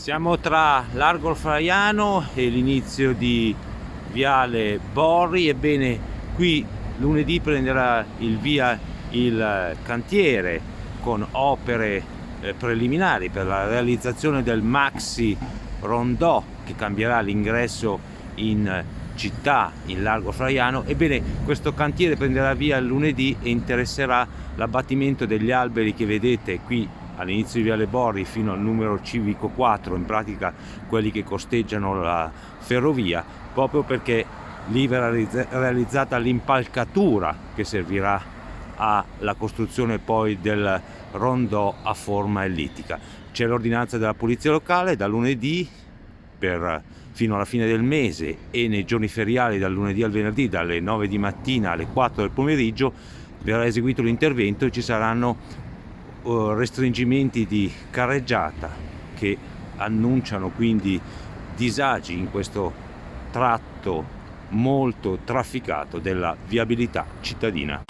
Siamo tra Largo Fraiano e l'inizio di Viale Borri. Ebbene, qui lunedì prenderà il via il cantiere con opere preliminari per la realizzazione del maxi rondò che cambierà l'ingresso in città in Largo Fraiano. Ebbene, questo cantiere prenderà via lunedì e interesserà l'abbattimento degli alberi che vedete qui all'inizio di Viale Borri fino al numero civico 4, in pratica quelli che costeggiano la ferrovia, proprio perché lì verrà realizzata l'impalcatura che servirà alla costruzione poi del rondò a forma ellittica. C'è l'ordinanza della polizia locale da lunedì fino alla fine del mese, e nei giorni feriali dal lunedì al venerdì dalle 9 di mattina alle 4 del pomeriggio verrà eseguito l'intervento e ci saranno restringimenti di carreggiata che annunciano quindi disagi in questo tratto molto trafficato della viabilità cittadina.